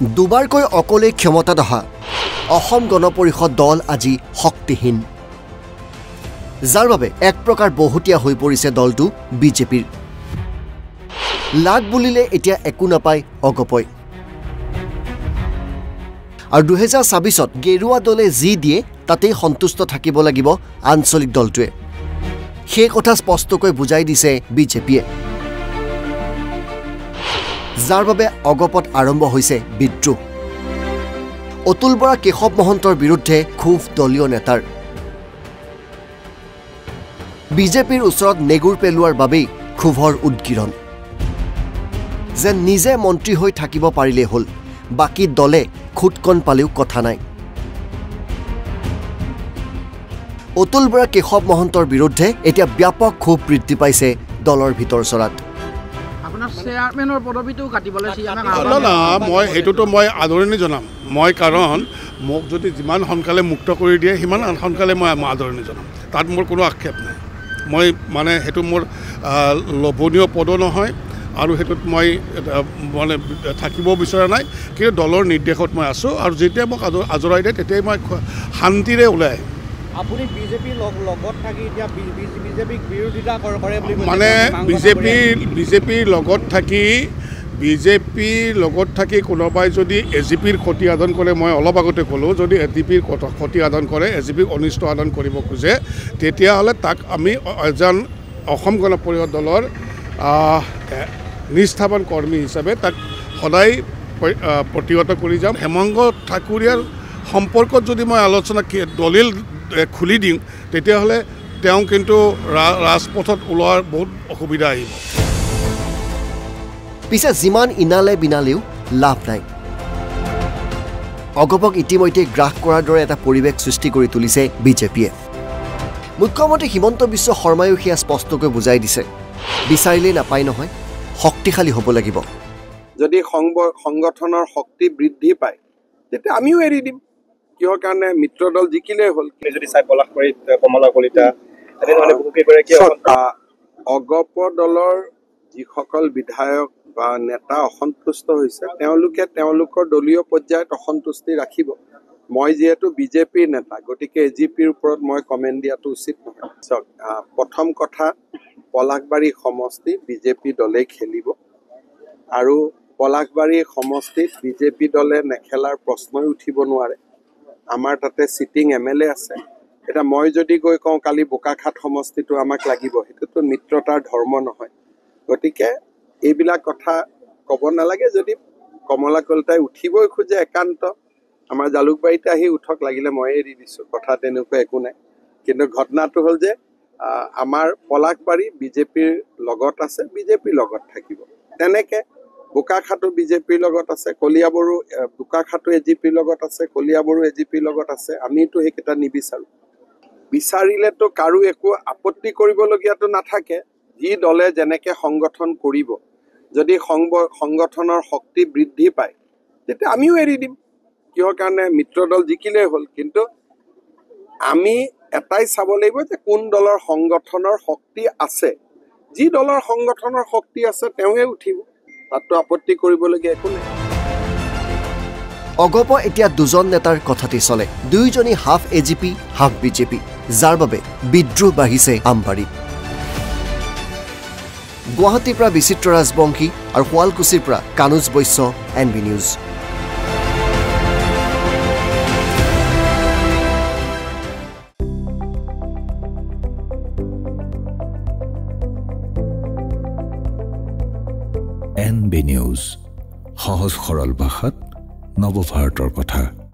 দুবাৰকৈ অকলে ক্ষমতাত অহা অসম গণ পৰিষদ দল আজি শক্তিহীন, যাৰ বাবে এক প্ৰকাৰ বহুতীয়া হৈ পৰিছে দলটো বিজেপিৰ। লাগ বুলিলে এতিয়া একো নাপায় অগপয়। আৰু 2026ত গেৰুৱা দলে যি দিয়ে তাতেই সন্তুষ্ট থাকিব লাগিব আঞ্চলিক দলটোৱে। সেই কথা স্পষ্টকৈ বুজাই দিছে বিজেপিয়ে, যাৰ বাবে অগপত আৰম্ভ হৈছে বিদ্ৰোহ। অতুল বৰা কেশৱ মহন্তৰ বিৰুদ্ধে ক্ষোভ দলীয় নেতাৰ। বিজেপিৰ ওচৰত নেগুৰ পেলোৱাৰ বাবেই ক্ষোভৰ উদগিৰণ, যে নিজে মন্ত্ৰী হৈ থাকিব পাৰিলেই হ'ল, বাকী দলে খুটকণ পালেও কথা নাই। অতুল বৰা কেশৱ মহন্তৰ বিৰুদ্ধে এতিয়া ব্যাপক ক্ষোভ বৃদ্ধি পাইছে দলৰ ভিতৰ চৰাত। মই সেইটোতো মই আদৰণি জনাম, মই কাৰণ মোক যদি যিমান সোনকালে মুক্ত কৰি দিয়ে সিমান সোনকালে মই আদৰণি জনাম, তাত মোৰ কোনো আক্ষেপ নাই। মই মানে সেইটো মোৰ লোভনীয় পদো নহয় আৰু সেইটোত মই মানে থাকিব বিচৰা নাই, কিন্তু দলৰ নিৰ্দেশত মই আছোঁ আৰু যেতিয়া মোক আজৰাই দিয়ে তেতিয়াই মই শান্তিৰে ওলাই আহিম। আপুনি বিজেপিৰ লগত থাকি এতিয়া বিজেপিক বিৰোধিতা কৰে বুলি মানে বিজেপিৰ লগত থাকি কোনোবাই যদি এজিপিৰ ক্ষতি সাধন কৰে, মই অলপ আগতে ক'লোঁ, যদি এজিপিৰ ক্ষতি সাধন কৰে, এজিপিক অনিষ্ট সাধন কৰিব খোজে, তেতিয়াহ'লে তাক আমি এজন অসম গণ পৰিষদ দলৰ নিষ্ঠাবান কৰ্মী হিচাপে তাক সদায় প্ৰতিহত কৰি যাম। হেমন্ত ঠাকুৰীয়াৰ সম্পৰ্কত যদি মই আলোচনা দলিল খুলি দিওঁ, তেতিয়াহ'লে তেওঁ কিন্তু ৰাজপথত ওলোৱাৰ বহুত অসুবিধা আহিব। পিছে যিমান ইনালে বিনালেও লাভ নাই। অগপক ইতিমধ্যে গ্ৰাস কৰাৰ দৰে এটা পৰিৱেশ সৃষ্টি কৰি তুলিছে বিজেপিয়ে। মুখ্যমন্ত্ৰী হিমন্ত বিশ্ব শৰ্মায়ো সেয়া স্পষ্টকৈ বুজাই দিছে, বিচাৰিলেই নাপায় নহয়, শক্তিশালী হ'ব লাগিব। যদি সংগঠনৰ শক্তি বৃদ্ধি পায় তেতিয়া আমিও এৰি দিম। কিহৰ কাৰণে? মিত্ৰ দল জিকিলেই হ'ল। যদি চাই পলাশবাৰীত কমলা কলিতা অগপ দলৰ যিসকল বিধায়ক বা নেতা অসন্তুষ্ট হৈছে, তেওঁলোকে তেওঁলোকৰ দলীয় পৰ্যায়ত অসন্তুষ্টি ৰাখিব। মই যিহেতু বিজেপিৰ নেতা, গতিকে এজিপিৰ ওপৰত মই কমেণ্ট দিয়াটো উচিত নহয়। চাওক, প্ৰথম কথা, পলাশবাৰী সমষ্টি বিজেপি দলে খেলিব আৰু পলাশবাৰী সমষ্টিত বিজেপি দলে নেখেলাৰ প্ৰশ্নই উঠিব নোৱাৰে। আমাৰ তাতে চিটিং MLA আছে। এতিয়া মই যদি গৈ কওঁ কালি বোকাখাট সমষ্টিটো আমাক লাগিব, সেইটোতো মিত্ৰতাৰ ধৰ্ম নহয়। গতিকে এইবিলাক কথা ক'ব নালাগে। যদি কমলা কলিতাই উঠিবই খোজে একান্ত, আমাৰ জালুকবাৰীতে আহি উঠক, লাগিলে মই এৰি দিছোঁ, কথা তেনেকুৱা একো নাই। কিন্তু ঘটনাটো হ'ল যে আমাৰ পলাশবাৰী বিজেপিৰ লগত আছে, বিজেপিৰ লগত থাকিব। তেনেকৈ বোকাখাটো বিজেপিৰ লগত আছে, কলিয়াবৰো বোকাখাটো এজিপিৰ লগত আছে, কলিয়াবৰো এজিপিৰ লগত আছে। আমিতো সেইকেইটা নিবিচাৰোঁ। বিচাৰিলেতো কাৰো একো আপত্তি কৰিবলগীয়াটো নাথাকে। যি দলে যেনেকৈ সংগঠন কৰিব, যদি সংগঠনৰ শক্তি বৃদ্ধি পায় তেতিয়া আমিও এৰি দিম। কিহৰ কাৰণে? মিত্ৰ দল জিকিলেই হ'ল। কিন্তু আমি এটাই চাব লাগিব যে কোন দলৰ সংগঠনৰ শক্তি আছে। যি দলৰ সংগঠনৰ শক্তি আছে তেওঁহে উঠিব, তাততো আপত্তি কৰিবলগীয়া একো নাই। অগপ এতিয়া দুজন নেতাৰ কথাতে চলে, দুয়োজনী হাফ এজিপি হাফ বিজেপি, যাৰ বাবে বিদ্ৰোহ বাঢ়িছে আমবাৰীত। গুৱাহাটীৰ পৰা বিচিত্ৰ ৰাজবংশী আৰু শুৱালকুছিৰ পৰা Kanuj Baishya, NB news. NB news, সহজ সৰল ভাষাত নৱভাৰতৰ কথা।